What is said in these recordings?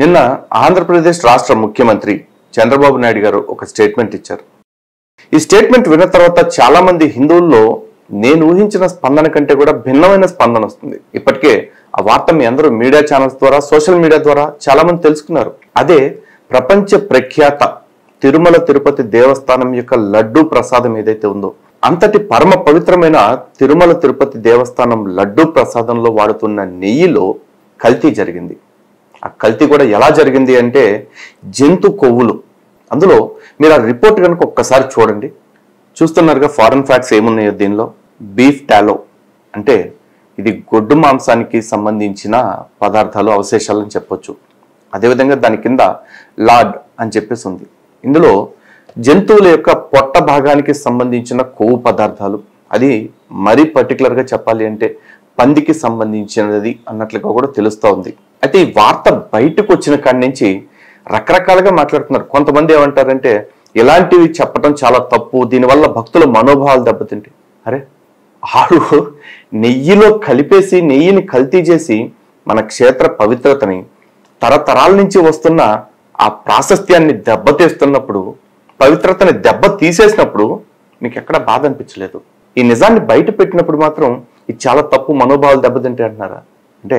నిన్న ఆంధ్రప్రదేశ్ రాష్ట్ర ముఖ్యమంత్రి చంద్రబాబు నాయుడు గారు ఒక స్టేట్మెంట్ ఇచ్చారు. ఈ స్టేట్మెంట్ విన్న తర్వాత చాలా మంది హిందువుల్లో నేను ఊహించిన స్పందన కంటే కూడా భిన్నమైన స్పందన వస్తుంది. ఇప్పటికే ఆ వార్త మీ అందరూ మీడియా ఛానల్స్ ద్వారా, సోషల్ మీడియా ద్వారా చాలా మంది తెలుసుకున్నారు. అదే ప్రపంచ ప్రఖ్యాత తిరుమల తిరుపతి దేవస్థానం యొక్క లడ్డూ ప్రసాదం ఏదైతే ఉందో, అంతటి పరమ పవిత్రమైన తిరుమల తిరుపతి దేవస్థానం లడ్డూ ప్రసాదంలో వాడుతున్న నెయ్యిలో కల్తీ జరిగింది. ఆ కల్తీ కూడా ఎలా జరిగింది అంటే జంతు కొవ్వులు. అందులో మీరు ఆ రిపోర్ట్ కనుక ఒక్కసారి చూడండి. చూస్తున్నారుగా ఫారెన్ ఫ్యాక్ట్స్ ఏమున్నాయో దీనిలో. బీఫ్ టాలో అంటే ఇది గొడ్డు మాంసానికి సంబంధించిన పదార్థాలు, అవశేషాలని చెప్పొచ్చు. అదేవిధంగా దాని కింద లార్డ్ అని చెప్పేసి ఉంది. ఇందులో జంతువుల యొక్క పొట్ట భాగానికి సంబంధించిన కొవ్వు పదార్థాలు, అది మరీ పర్టికులర్గా చెప్పాలి అంటే పందికి సంబంధించినది అన్నట్లుగా కూడా తెలుస్తూ ఉంది. అయితే ఈ వార్త బయటకు వచ్చిన కాడి నుంచి రకరకాలుగా మాట్లాడుతున్నారు. కొంతమంది ఏమంటారంటే ఇలాంటివి చెప్పడం చాలా తప్పు, దీనివల్ల భక్తుల మనోభావాలు దెబ్బతింటాయి. అరే ఆడు నెయ్యిలో కలిపేసి నెయ్యిని కల్తీ చేసి మన క్షేత్ర పవిత్రతని, తరతరాల నుంచి వస్తున్న ఆ ప్రాశస్త్యాన్ని దెబ్బతీస్తున్నప్పుడు, పవిత్రతని దెబ్బ తీసేసినప్పుడు మీకు ఎక్కడ బాధ అనిపించలేదు. ఈ నిజాన్ని బయట పెట్టినప్పుడు మాత్రం ఇది చాలా తప్పు, మనోభావాలు దెబ్బతింటే అంటున్నారా? అంటే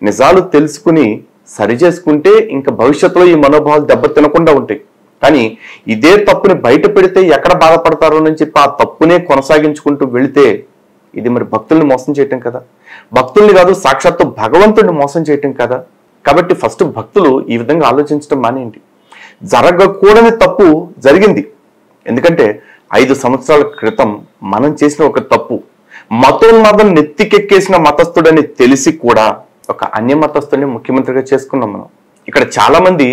నిజాలు తెలుసుకుని సరి చేసుకుంటే ఇంకా భవిష్యత్తులో ఈ మనోభావాలు దెబ్బ తినకుండా ఉంటాయి. కానీ ఇదే తప్పుని బయట పెడితే ఎక్కడ బాధపడతారో అని చెప్పి ఆ తప్పునే కొనసాగించుకుంటూ వెళితే ఇది మరి భక్తుల్ని మోసం చేయటం కదా, భక్తుల్ని కాదు సాక్షాత్తు భగవంతుడిని మోసం చేయటం కదా. కాబట్టి ఫస్ట్ భక్తులు ఈ విధంగా ఆలోచించడం మానేయండి. జరగకూడని తప్పు జరిగింది. ఎందుకంటే 5 సంవత్సరాల క్రితం మనం చేసిన ఒక తప్పు, మతోన్మాదం నెత్తికెక్కేసిన మతస్థుడని తెలిసి కూడా ఒక అన్య మతస్థుడిని ముఖ్యమంత్రిగా చేసుకున్నాం మనం. ఇక్కడ చాలా మంది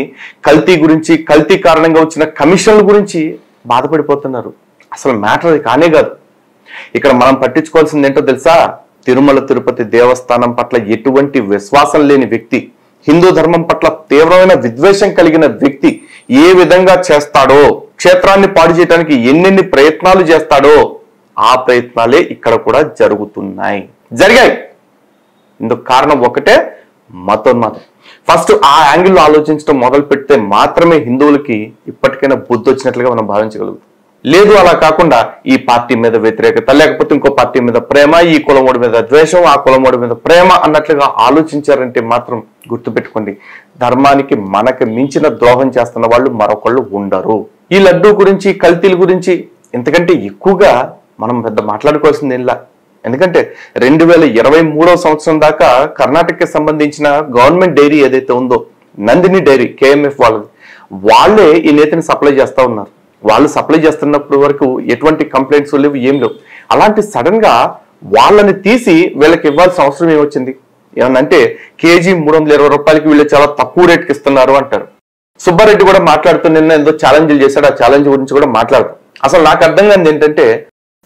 కల్తీ గురించి, కల్తీ కారణంగా వచ్చిన కమిషన్ల గురించి బాధపడిపోతున్నారు. అసలు మ్యాటర్ అది కానే కాదు. ఇక్కడ మనం పట్టించుకోవాల్సింది ఏంటో తెలుసా? తిరుమల తిరుపతి దేవస్థానం పట్ల ఎటువంటి విశ్వాసం లేని వ్యక్తి, హిందూ ధర్మం పట్ల తీవ్రమైన విద్వేషం కలిగిన వ్యక్తి ఏ విధంగా చేస్తాడో, క్షేత్రాన్ని పాడు చేయడానికి ఎన్నెన్ని ప్రయత్నాలు చేస్తాడో ఆ ప్రయత్నాలే ఇక్కడ కూడా జరిగాయి. ఇందుకు కారణం ఒకటే, మతోన్మాదం. ఫస్ట్ ఆ యాంగిల్లో ఆలోచించడం మొదలు పెడితే మాత్రమే హిందువులకి ఇప్పటికైనా బుద్ధి వచ్చినట్లుగా మనం భావించగలుగుతాం. లేదు అలా కాకుండా ఈ పార్టీ మీద వ్యతిరేకత, లేకపోతే ఇంకో పార్టీ మీద ప్రేమ, ఈ కులమోడి మీద ద్వేషం, ఆ కులమోడి మీద ప్రేమ అన్నట్లుగా ఆలోచించారంటే మాత్రం గుర్తుపెట్టుకోండి, ధర్మానికి మనకి మించిన ద్రోహం చేస్తున్న వాళ్ళు మరొకళ్ళు ఉండరు. ఈ లడ్డూ గురించి, కల్తీల గురించి ఇంతకంటే ఎక్కువగా మనం పెద్ద మాట్లాడుకోవాల్సింది ఇలా. ఎందుకంటే 2023 సంవత్సరం దాకా కర్ణాటకకి సంబంధించిన గవర్నమెంట్ డైరీ ఏదైతే ఉందో, నందిని డైరీ, KMF వాళ్ళే ఈ నేతిని సప్లై చేస్తూ ఉన్నారు. వాళ్ళు సప్లై చేస్తున్నప్పుడు వరకు ఎటువంటి కంప్లైంట్స్ లేవు, ఏం లేవు. అలాంటి సడన్ గా వాళ్ళని తీసి వీళ్ళకి ఇవ్వాల్సిన అవసరం ఏమొచ్చింది? ఏమన్నంటే కేజీ 320 రూపాయలకి వీళ్ళు చాలా తక్కువ రేట్కి ఇస్తున్నారు అంటారు. సుబ్బారెడ్డి కూడా మాట్లాడుతూ నిన్న ఏదో ఛాలెంజ్లు చేశాడు. ఆ ఛాలెంజ్ గురించి కూడా మాట్లాడతాం. అసలు నాకు అర్థం కాదు ఏంటంటే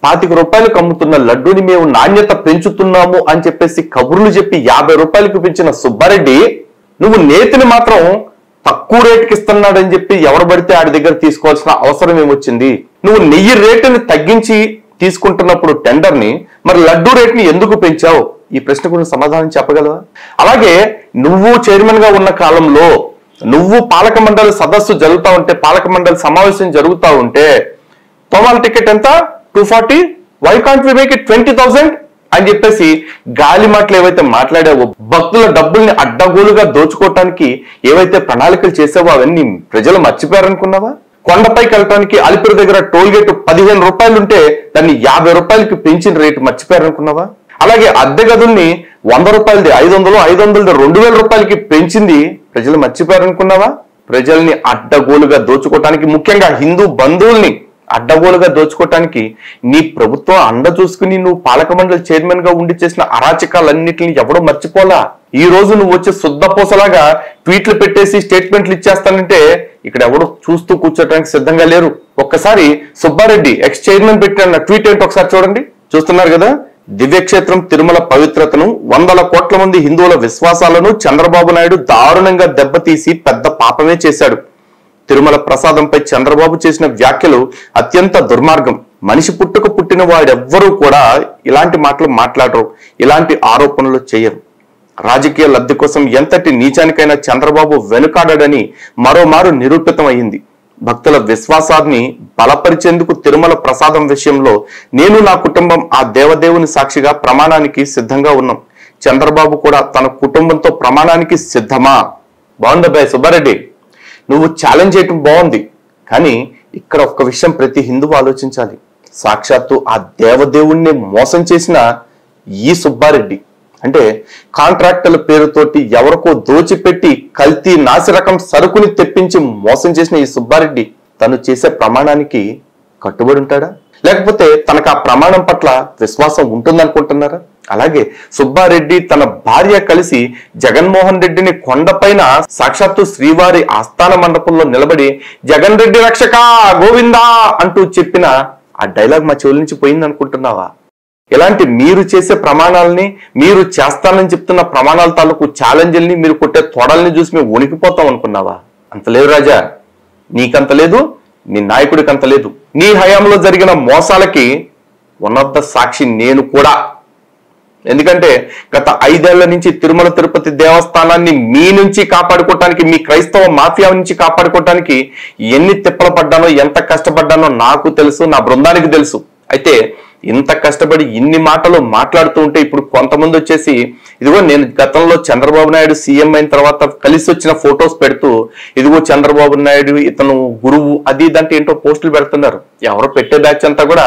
25 రూపాయలకు అమ్ముతున్న లడ్డూని మేము నాణ్యత పెంచుతున్నాము అని చెప్పేసి కబుర్లు చెప్పి 50 రూపాయలకు పెంచిన సుబ్బారెడ్డి, నువ్వు నేతిని మాత్రం తక్కువ రేటుకి ఇస్తున్నాడని చెప్పి ఎవరు పడితే ఆడి దగ్గర తీసుకోవాల్సిన అవసరం ఏమొచ్చింది? నువ్వు నెయ్యి రేటుని తగ్గించి తీసుకుంటున్నప్పుడు టెండర్ని, మరి లడ్డూ రేటుని ఎందుకు పెంచావు? ఈ ప్రశ్న గురించి సమాధానం చెప్పగలవా? అలాగే నువ్వు చైర్మన్ గా ఉన్న కాలంలో నువ్వు పాలక మండలి సదస్సు జరుగుతూ ఉంటే, పాలక మండలి సమావేశం జరుగుతూ ఉంటే తోమాల టికెట్ ఎంత? 240. Why can't we make it 20,000 అని చెప్పేసి గాలి మాటలు ఏవైతే మాట్లాడావో, భక్తుల డబ్బుల్ని అడ్డగోలుగా దోచుకోవటానికి ఏవైతే ప్రణాళికలు చేసావో అవన్నీ ప్రజలు మర్చిపోయారనుకున్నావా? కొండపైకి వెళ్ళటానికి అలిపిరి దగ్గర టోల్ గేట్ 15 రూపాయలు ఉంటే దాన్ని 50 రూపాయలకి పెంచిన రేటు మర్చిపోయారనుకున్నావా? అలాగే అద్దె గదుల్ని 100 రూపాయలది 500, 500 2000 రూపాయలకి పెంచింది ప్రజలు మర్చిపోయారనుకున్నావా? ప్రజల్ని అడ్డగోలుగా దోచుకోవటానికి, ముఖ్యంగా హిందూ బంధువుల్ని అడ్డగోలుగా దోచుకోవటానికి నీ ప్రభుత్వం అండ చూసుకుని నువ్వు పాలక మండలి చైర్మన్ గా ఉండి చేసిన అరాచకాలన్నిటిని ఎవడో మర్చిపోలా. ఈ రోజు నువ్వు వచ్చి శుద్ధపూసలాగా ట్వీట్లు పెట్టేసి స్టేట్మెంట్లు ఇచ్చేస్తానంటే ఇక్కడ ఎవడో చూస్తూ కూర్చోటానికి సిద్ధంగా లేరు. ఒక్కసారి సుబ్బారెడ్డి ఎక్స్ చైర్మన్ పెట్టిన ట్వీట్ ఏంటో ఒకసారి చూడండి. చూస్తున్నారు కదా, దివ్యక్షేత్రం తిరుమల పవిత్రతను, 100 కోట్ల మంది హిందువుల విశ్వాసాలను చంద్రబాబు నాయుడు దారుణంగా దెబ్బతీసి పెద్ద పాపమే చేశాడు. తిరుమల ప్రసాదంపై చంద్రబాబు చేసిన వ్యాఖ్యలు అత్యంత దుర్మార్గం. మనిషి పుట్టిన వాడెవ్వరూ కూడా ఇలాంటి మాటలు మాట్లాడరు, ఇలాంటి ఆరోపణలు చేయరు. రాజకీయ లబ్ధి కోసం ఎంతటి నీచానికైనా చంద్రబాబు వెనుకాడని మరోమారు నిరూపితం అయింది. భక్తుల విశ్వాసాన్ని బలపరిచేందుకు తిరుమల ప్రసాదం విషయంలో నేను నా కుటుంబం ఆ దేవదేవుని సాక్షిగా ప్రమాణానికి సిద్ధంగా ఉన్నాం. చంద్రబాబు కూడా తన కుటుంబంతో ప్రమాణానికి సిద్ధమా? బాగుంది అబ్బాయి సుబ్బారెడ్డి, నువ్వు ఛాలెంజ్ చేయటం బాగుంది. కానీ ఇక్కడ ఒక్క విషయం ప్రతి హిందువు ఆలోచించాలి. సాక్షాత్తు ఆ దేవదేవుణ్ణి మోసం చేసిన ఈ సుబ్బారెడ్డి, అంటే కాంట్రాక్టుల పేరుతోటి ఎవరికో దోచిపెట్టి కల్తీ నాసిరకం సరుకుని తెప్పించి మోసం చేసిన ఈ సుబ్బారెడ్డి తను చేసే ప్రమాణానికి కట్టుబడి ఉంటాడా? లేకపోతే తనకు ఆ ప్రమాణం పట్ల విశ్వాసం ఉంటుందనుకుంటున్నారా? అలాగే సుబ్బారెడ్డి తన భార్య కలిసి జగన్మోహన్ రెడ్డిని కొండపైన సాక్షాత్తు శ్రీవారి ఆస్థాన మండపంలో నిలబడి జగన్ రెడ్డి రక్షక గోవిందా అంటూ చెప్పిన ఆ డైలాగ్ మా చెవుల నుంచి పోయింది అనుకుంటున్నావా? ఇలాంటి మీరు చేసే ప్రమాణాలని, మీరు చేస్తానని చెప్తున్న ప్రమాణాల తాలూకు ఛాలెంజ్ల్ని, మీరు కొట్టే తొడల్ని చూసి మేము వణికిపోతాం అనుకున్నావా? అంత లేదు రాజా, నీకంత లేదు, నీ నాయకుడికి అంత లేదు. నీ హయాంలో జరిగిన మోసాలకి వన్ ఆఫ్ ద సాక్షి నేను కూడా. ఎందుకంటే గత 5 ఏళ్ల నుంచి తిరుమల తిరుపతి దేవస్థానాన్ని మీ నుంచి కాపాడుకోవటానికి, మీ క్రైస్తవ మాఫియా నుంచి కాపాడుకోవటానికి ఎన్ని తిప్పలు పడ్డానో, ఎంత కష్టపడ్డానో నాకు తెలుసు, నా బృందానికి తెలుసు. అయితే ఇంత కష్టపడి ఇన్ని మాటలు మాట్లాడుతూ ఉంటే ఇప్పుడు కొంతమంది వచ్చేసి ఇదిగో నేను గతంలో చంద్రబాబు నాయుడు సీఎం అయిన తర్వాత కలిసి వచ్చిన ఫొటోస్ పెడుతూ ఇదిగో చంద్రబాబు నాయుడు ఇతను గురువు అది ఇదంటే ఏంటో పోస్టులు పెడుతున్నారు. ఎవరో పెట్టే బ్యాచ్ అంతా కూడా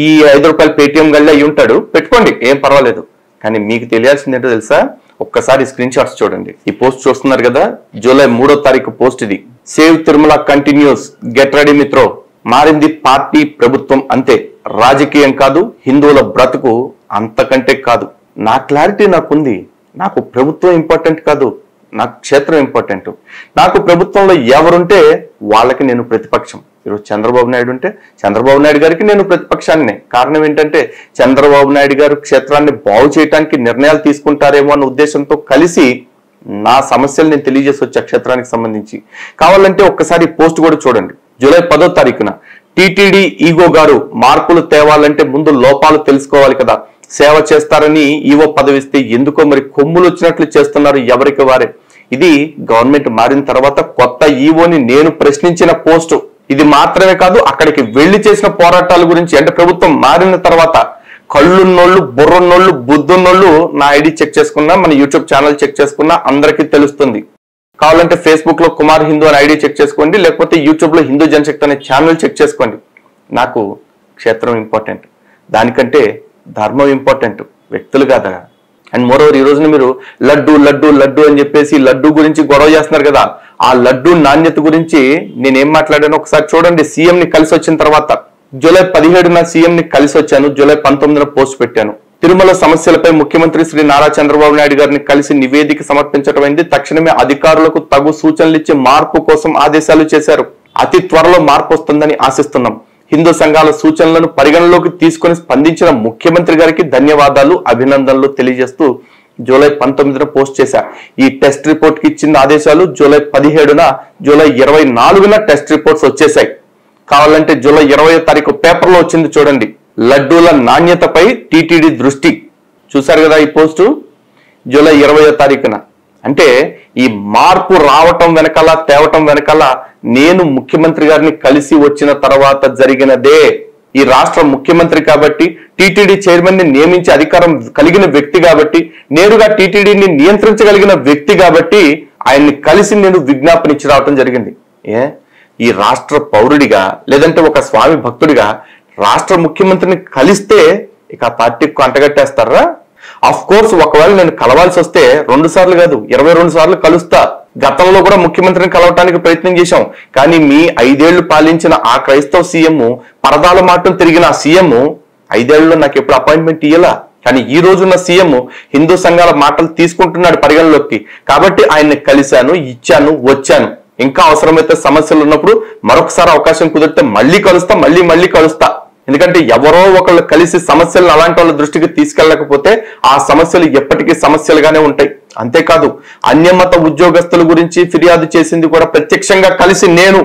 ఈ 5 రూపాయలు పేటిఎం గల్లి అయి ఉంటాడు, పెట్టుకోండి, ఏం పర్వాలేదు. కానీ మీకు తెలియాల్సింది ఏంటో తెలుసా? ఒక్కసారి స్క్రీన్ షాట్స్ చూడండి. ఈ పోస్ట్ చూస్తున్నారు కదా, జూలై 3వ తారీఖు పోస్ట్ ఇది. Save Tirumala continuous, get ready Mitro. మారింది పార్టీ ప్రభుత్వం అంతే, రాజకీయం కాదు, హిందువుల బ్రతుకు అంతకంటే కాదు. నా క్లారిటీ నాకుంది. నాకు ప్రభుత్వం ఇంపార్టెంట్ కాదు, నాకు క్షేత్రం ఇంపార్టెంట్. నాకు ప్రభుత్వంలో ఎవరుంటే వాళ్ళకి నేను ప్రతిపక్షం. ఈరోజు చంద్రబాబు నాయుడు ఉంటే చంద్రబాబు నాయుడు గారికి నేను ప్రతిపక్షాన్నే. కారణం ఏంటంటే చంద్రబాబు నాయుడు గారు క్షేత్రాన్ని బాగు చేయడానికి నిర్ణయాలు తీసుకుంటారేమో అన్న ఉద్దేశంతో కలిసి నా సమస్యలు నేను తెలియజేసి వచ్చా క్షేత్రానికి సంబంధించి. కావాలంటే ఒక్కసారి పోస్ట్ కూడా చూడండి. జూలై 10వ తారీఖున టీటీడీ ఈగో గారు మార్పులు తేవాలంటే ముందు లోపాలు తెలుసుకోవాలి కదా, సేవ చేస్తారని ఈవో పదవిస్తే ఎందుకో మరి కొమ్ములు వచ్చినట్లు చేస్తున్నారు ఎవరికి వారే. ఇది గవర్నమెంట్ మారిన తర్వాత కొత్త ఈవోని నేను ప్రశ్నించిన పోస్టు. ఇది మాత్రమే కాదు, అక్కడికి వెళ్లి చేసిన పోరాటాల గురించి. అంటే ప్రభుత్వం మారిన తర్వాత కళ్ళున్నోళ్ళు, బుర్రున్నోళ్ళు, బుద్ధున్నోళ్ళు నా ఐడి చెక్ చేసుకున్నా, మన యూట్యూబ్ ఛానల్ చెక్ చేసుకున్నా అందరికీ తెలుస్తుంది. కావాలంటే ఫేస్బుక్ లో కుమార్ హిందూ అని ఐడి చెక్ చేసుకోండి, లేకపోతే యూట్యూబ్ లో హిందూ జనశక్తి అనే ఛానల్ చెక్ చేసుకోండి. నాకు క్షేత్రం ఇంపార్టెంట్, దానికంటే ధర్మం ఇంపార్టెంట్, వ్యక్తులు కాదా. అండ్ మోరోవర్ ఈ రోజున మీరు లడ్డు లడ్డు లడ్డు అని చెప్పేసి లడ్డు గురించి గొడవ చేస్తున్నారు కదా, ఆ లడ్డు నాణ్యత గురించి నేనేం మాట్లాడానో ఒకసారి చూడండి. సీఎం ని కలిసి వచ్చిన తర్వాత జూలై 17న సీఎం ని కలిసి వచ్చాను, జూలై 19న పోస్ట్ పెట్టాను. తిరుమల సమస్యలపై ముఖ్యమంత్రి శ్రీ నారా చంద్రబాబు నాయుడు గారిని కలిసి నివేదిక సమర్పించడం అయింది. తక్షణమే అధికారులకు తగు సూచనలు ఇచ్చి మార్పు కోసం ఆదేశాలు చేశారు. అతి త్వరలో మార్పు వస్తుందని ఆశిస్తున్నాం. హిందూ సంఘాల సూచనలను పరిగణలోకి తీసుకుని స్పందించిన ముఖ్యమంత్రి గారికి ధన్యవాదాలు, అభినందనలు తెలియజేస్తూ జూలై 19న పోస్ట్ చేశా. ఈ టెస్ట్ రిపోర్ట్ కి ఇచ్చిన ఆదేశాలు జూలై 17న, జూలై 24న టెస్ట్ రిపోర్ట్స్ వచ్చేసాయి. కావాలంటే జూలై 20వ తారీఖు పేపర్లో వచ్చింది చూడండి. లడ్డూల నాణ్యతపై టీటీడీ దృష్టి. చూశారు కదా ఈ పోస్టు, జూలై 20వ తారీఖున. అంటే ఈ మార్పు రావటం వెనకాల, తేవటం వెనకాల నేను ముఖ్యమంత్రి గారిని కలిసి వచ్చిన తర్వాత జరిగినదే. ఈ రాష్ట్ర ముఖ్యమంత్రి కాబట్టి, టీటీడీ చైర్మన్ ని నియమించే అధికారం కలిగిన వ్యక్తి కాబట్టి, నేరుగా టీటీడీని నియంత్రించగలిగిన వ్యక్తి కాబట్టి ఆయన్ని కలిసి నేను విజ్ఞాపనిచ్చి రావటం జరిగింది. ఈ రాష్ట్ర పౌరుడిగా, లేదంటే ఒక స్వామి భక్తుడిగా రాష్ట్ర ముఖ్యమంత్రిని కలిస్తే ఇక ఆ పార్టీకి అంటగట్టేస్తారా? అఫ్ కోర్స్ ఒకవేళ నేను కలవాల్సి వస్తే 2 సార్లు కాదు, 22 సార్లు కలుస్తా. గతంలో కూడా ముఖ్యమంత్రిని కలవటానికి ప్రయత్నం చేశాం. కానీ మీ 5 ఏళ్లు పాలించిన ఆ క్రైస్తవ సీఎం, పరదాల మాటం తిరిగిన ఆ సీఎం 5 ఏళ్లలో నాకు ఎప్పుడు అపాయింట్మెంట్ ఇయ్యలా. కానీ ఈ రోజున్న సీఎం హిందూ సంఘాల మాటలు తీసుకుంటున్నాడు పరిగణలోకి. కాబట్టి ఆయన్ని కలిశాను, ఇచ్చాను, వచ్చాను. ఇంకా అవసరమైతే సమస్యలు ఉన్నప్పుడు మరొకసారి అవకాశం కుదిరితే మళ్ళీ కలుస్తా, మళ్ళీ కలుస్తా. ఎందుకంటే ఎవరో ఒకళ్ళు కలిసి సమస్యలను అలాంటి వాళ్ళ దృష్టికి తీసుకెళ్ళకపోతే ఆ సమస్యలు ఎప్పటికీ సమస్యలుగానే ఉంటాయి. అంతేకాదు అన్యమత ఉద్యోగస్తుల గురించి ఫిర్యాదు చేసింది కూడా ప్రత్యక్షంగా కలిసి నేను.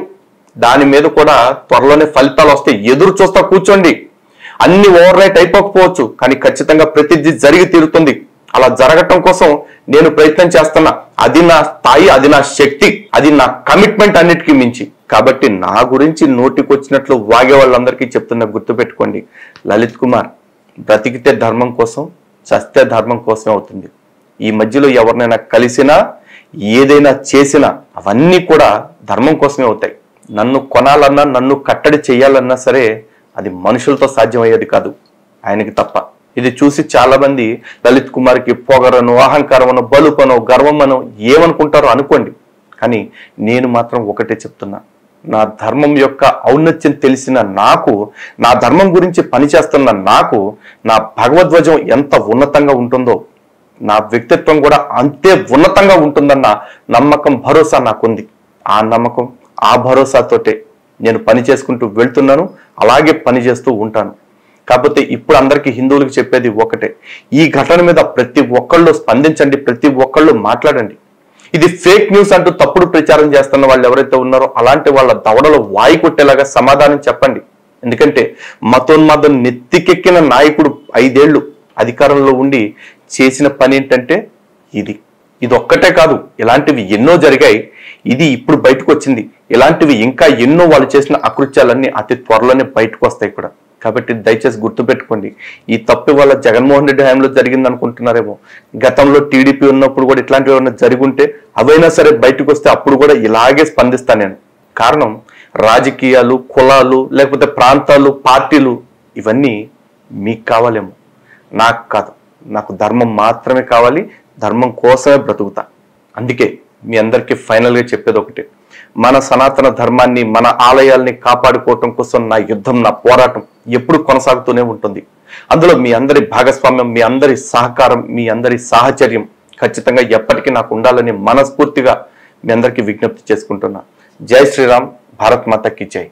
దాని మీద కూడా త్వరలోనే ఫలితాలు వస్తాయి, ఎదురు చూస్తా కూర్చోండి. అన్ని ఓవర్ రైట్ అయిపోకపోవచ్చు, కానీ ఖచ్చితంగా ప్రతిదీ జరిగి తీరుతుంది. అలా జరగటం కోసం నేను ప్రయత్నం చేస్తున్నా. అది నా స్థాయి, అది నా శక్తి, అది నా కమిట్మెంట్ అన్నిటికీ మించి. కాబట్టి నా గురించి నోటికొచ్చినట్లు వాగే వాళ్ళందరికీ చెప్తున్నా, గుర్తుపెట్టుకోండి, లలిత్ కుమార్ బ్రతికితే ధర్మం కోసం, చస్తే ధర్మం కోసమే అవుతుంది. ఈ మధ్యలో ఎవరినైనా కలిసినా, ఏదైనా చేసినా అవన్నీ కూడా ధర్మం కోసమే అవుతాయి. నన్ను కొనాలన్నా, నన్ను కట్టడి చేయాలన్నా సరే అది మనుషులతో సాధ్యమయ్యేది కాదు, ఆయనకి తప్ప. ఇది చూసి చాలా మంది లలిత్ కుమార్కి పొగరను, అహంకారమను, బలుపను, గర్వమను ఏమనుకుంటారో అనుకోండి. కానీ నేను మాత్రం ఒకటే చెప్తున్నా, నా ధర్మం యొక్క ఔన్నత్యం తెలిసిన నాకు, నా ధర్మం గురించి పనిచేస్తున్న నాకు, నా భగవద్వజం ఎంత ఉన్నతంగా ఉంటుందో నా వ్యక్తిత్వం కూడా అంతే ఉన్నతంగా ఉంటుందన్న నమ్మకం, భరోసా నాకుంది. ఆ నమ్మకం, ఆ భరోసాతోటే నేను పని చేసుకుంటూ వెళ్తున్నాను, అలాగే పని చేస్తూ ఉంటాను. కాకపోతే ఇప్పుడు అందరికీ హిందువులకు చెప్పేది ఒకటే, ఈ ఘటన మీద ప్రతి ఒక్కళ్ళు స్పందించండి, ప్రతి ఒక్కళ్ళు మాట్లాడండి. ఇది ఫేక్ న్యూస్ అంటూ తప్పుడు ప్రచారం చేస్తున్న వాళ్ళు ఎవరైతే ఉన్నారో అలాంటి వాళ్ళ దవడలో వాయి కొట్టేలాగా సమాధానం చెప్పండి. ఎందుకంటే మతోన్మాదం నెత్తికెక్కిన నాయకుడు 5 ఏళ్లు అధికారంలో ఉండి చేసిన పని ఏంటంటే ఇది ఒక్కటే కాదు, ఇలాంటివి ఎన్నో జరిగాయి. ఇది ఇప్పుడు బయటకు వచ్చింది. ఇలాంటివి ఇంకా ఎన్నో వాళ్ళు చేసిన అకృత్యాలన్నీ అతి త్వరలోనే బయటకు వస్తాయి కూడా. కాబట్టి దయచేసి గుర్తుపెట్టుకోండి, ఈ తప్పు వల్ల జగన్మోహన్ రెడ్డి హయాంలో జరిగింది అనుకుంటున్నారేమో. గతంలో టీడీపీ ఉన్నప్పుడు కూడా ఇట్లాంటివి ఏమైనా జరుగుంటే అవైనా సరే బయటకు వస్తే అప్పుడు కూడా ఇలాగే స్పందిస్తాను నేను. కారణం రాజకీయాలు, కులాలు, లేకపోతే ప్రాంతాలు, పార్టీలు ఇవన్నీ మీకు కావాలేమో, నాకు కాదు. నాకు ధర్మం మాత్రమే కావాలి, ధర్మం కోసమే బ్రతుకుతా. అందుకే మీ అందరికీ ఫైనల్గా చెప్పేది ఒకటే, మన సనాతన ధర్మాన్ని, మన ఆలయాల్ని కాపాడుకోవటం కోసం నా యుద్ధం, నా పోరాటం ఎప్పుడు కొనసాగుతూనే ఉంటుంది. అందులో మీ అందరి భాగస్వామ్యం, మీ అందరి సహకారం, మీ అందరి సాహచర్యం ఖచ్చితంగా ఎప్పటికీ నాకు ఉండాలని మనస్ఫూర్తిగా మీ అందరికీ విజ్ఞప్తి చేసుకుంటున్నా. జై శ్రీరామ్, భారత్ మాతకి జై.